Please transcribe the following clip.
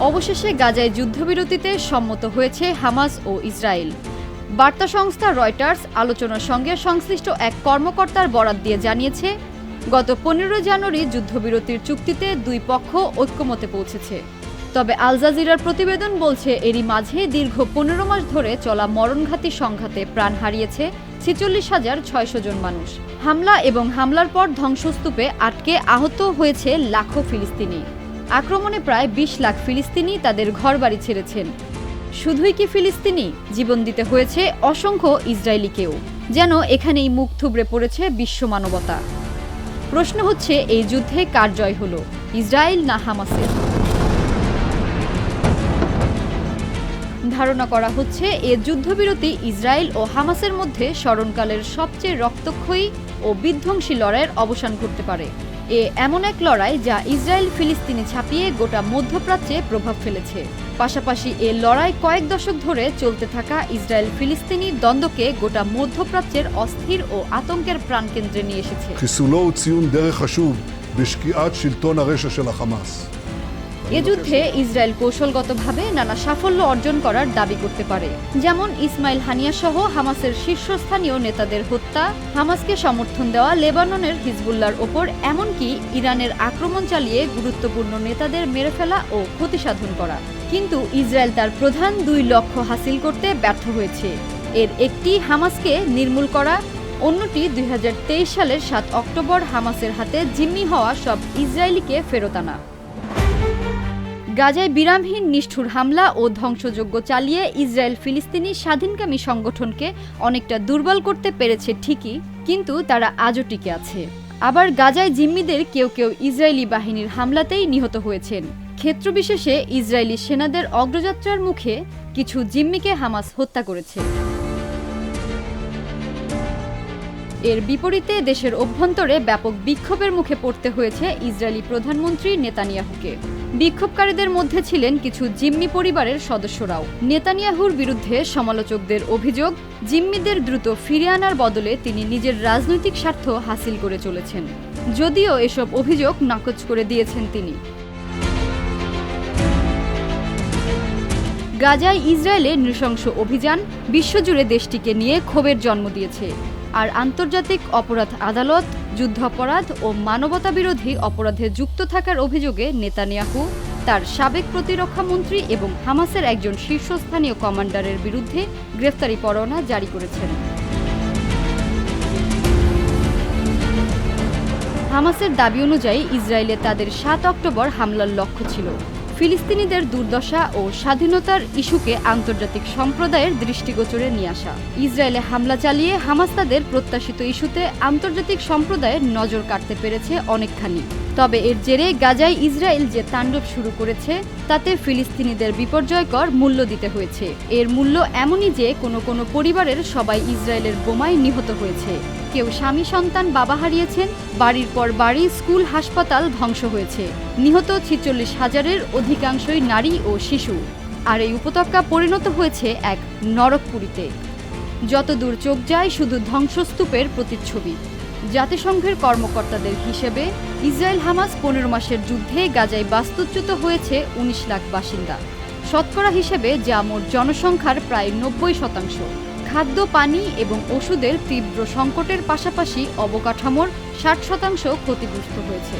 অবশেষে গাজায় যুদ্ধবিরতিতে সম্মত হয়েছে হামাস ও ইসরায়েল। বার্তা সংস্থা রয়টার্স আলোচনার সঙ্গে সংশ্লিষ্ট এক কর্মকর্তার বরাত দিয়ে জানিয়েছে, গত 15 জানুয়ারি যুদ্ধবিরতির চুক্তিতে দুই পক্ষ ঐক্যমতে পৌঁছেছে। তবে আল জাজিরার প্রতিবেদন বলছে, এরই মাঝে দীর্ঘ 15 মাস ধরে চলা মরণঘাতী সংঘাতে প্রাণ হারিয়েছে 46,600 জন মানুষ। হামলা এবং হামলার পর ধ্বংসস্তূপে আটকে আহত হয়েছে লাখো ফিলিস্তিনি। আক্রমণে প্রায় 20 লাখ ফিলিস্তিনি তাদের ঘরবাড়ি ছেড়েছেন। শুধুই কি ফিলিস্তিনি, জীবন দিতে হয়েছে অসংখ্য ইসরায়েলিকেও। যেন এখানেই মুখ থুবড়ে পড়েছে বিশ্ব মানবতা। প্রশ্ন হচ্ছে, এই যুদ্ধে কার জয় হলো, ইসরায়েল না হামাসের? ধারণা করা হচ্ছে, এ যুদ্ধবিরতি ইসরায়েল ও হামাসের মধ্যে স্মরণকালের সবচেয়ে রক্তক্ষয়ী ও বিধ্বংসী লড়াইয়ের অবসান ঘটতে পারে। এমন এক লড়াই যা ইসরায়েল ফিলিস্তিনি ছাপিয়ে গোটা মধ্যপ্রাচ্যে প্রভাব ফেলেছে। পাশাপাশি এ লড়াই কয়েক দশক ধরে চলতে থাকা ইসরায়েল ফিলিস্তিনি দ্বন্দ্বকে গোটা মধ্যপ্রাচ্যের অস্থির ও আতঙ্কের প্রাণকেন্দ্রে নিয়ে এসেছে। חיסולו הוא ציון דרך חשוב בשקיעת שלטון הרשע של החמאס. এ যুদ্ধে ইসরায়েল কৌশলগতভাবে নানা সাফল্য অর্জন করার দাবি করতে পারে, যেমন ইসমাইল হানিয়া সহ হামাসের শীর্ষস্থানীয় নেতাদের হত্যা, হামাসকে সমর্থন দেওয়া লেবাননের হিজবুল্লাহর ওপর, এমনকি ইরানের আক্রমণ চালিয়ে গুরুত্বপূর্ণ নেতাদের মেরে ফেলা ও ক্ষতিসাধন করা। কিন্তু ইসরায়েল তার প্রধান দুই লক্ষ্য হাসিল করতে ব্যর্থ হয়েছে। এর একটি হামাসকে নির্মূল করা, অন্যটি 2023 সালের 7 অক্টোবর হামাসের হাতে জিম্মি হওয়া সব ইসরায়েলিকে ফেরত আনা। গাজায় বিরামহীন নিষ্ঠুর হামলা ও ধ্বংসযজ্ঞ চালিয়ে ইসরায়েল ফিলিস্তিনি স্বাধীনকামী সংগঠনকে অনেকটা দুর্বল করতে পেরেছে ঠিকই, কিন্তু তারা আজও টিকে আছে। আবার গাজায় জিম্মিদের কেউ কেউ ইসরায়েলি বাহিনীর হামলাতেই নিহত হয়েছেন। ক্ষেত্রবিশেষে ইসরায়েলি সেনাদের অগ্রযাত্রার মুখে কিছু জিম্মিকে হামাস হত্যা করেছে। এর বিপরীতে দেশের অভ্যন্তরে ব্যাপক বিক্ষোভের মুখে পড়তে হয়েছে ইসরায়েলি প্রধানমন্ত্রী নেতানিয়াহুকে। বিক্ষোভকারীদের মধ্যে ছিলেন কিছু জিম্মি পরিবারের সদস্যরাও। নেতানিয়াহুর বিরুদ্ধে সমালোচকদের অভিযোগ, জিম্মিদের দ্রুত ফিরিয়ে আনার বদলে তিনি নিজের রাজনৈতিক স্বার্থ হাসিল করে চলেছেন। যদিও এসব অভিযোগ নাকচ করে দিয়েছেন তিনি। গাজায় ইসরায়েলের নৃশংস অভিযান বিশ্বজুড়ে দেশটিকে নিয়ে ক্ষোভের জন্ম দিয়েছে। আর আন্তর্জাতিক অপরাধ আদালত যুদ্ধাপরাধ ও মানবতাবিরোধী অপরাধে যুক্ত থাকার অভিযোগে নেতানিয়াহু, তার সাবেক প্রতিরক্ষা মন্ত্রী এবং হামাসের একজন শীর্ষস্থানীয় কমান্ডারের বিরুদ্ধে গ্রেফতারি পরোয়ানা জারি করেছেন। হামাসের দাবি অনুযায়ী ইসরায়েলে তাদের 7 অক্টোবর হামলার লক্ষ্য ছিল ফিলিস্তিনিদের দুর্দশা ও স্বাধীনতার ইস্যুকে আন্তর্জাতিক সম্প্রদায়ের দৃষ্টিগোচরে নিয়ে আসা। ইসরায়েলে হামলা চালিয়ে হামাস তাদের প্রত্যাশিত ইস্যুতে আন্তর্জাতিক সম্প্রদায়ের নজর কাটতে পেরেছে অনেকখানি। তবে এর জেরে গাজায় ইসরায়েল যে তাণ্ডব শুরু করেছে, তাতে ফিলিস্তিনিদের বিপর্যয়কর মূল্য দিতে হয়েছে। এর মূল্য এমনই যে কোনো পরিবারের সবাই ইসরায়েলের বোমায় নিহত হয়েছে। কেউ স্বামী সন্তান বাবা হারিয়েছেন, বাড়ির পর বাড়ি স্কুল হাসপাতাল ধ্বংস হয়েছে। নিহত 46,000-এর অধিকাংশই নারী ও শিশু। আর এই উপত্যকা পরিণত হয়েছে এক নরকপুরীতে। যতদূর চোখ যায় শুধু ধ্বংসস্তূপের প্রতিচ্ছবি। জাতিসংঘের কর্মকর্তাদের হিসেবে ইসরায়েল হামাস 15 মাসের যুদ্ধে গাজায় বাস্তুচ্যুত হয়েছে 19 লাখ বাসিন্দা। শতকরা হিসেবে যা মোট জনসংখ্যার প্রায় 90%। খাদ্য, পানি এবং ওষুধের তীব্র সংকটের পাশাপাশি অবকাঠামোর 60% ক্ষতিগ্রস্ত হয়েছে।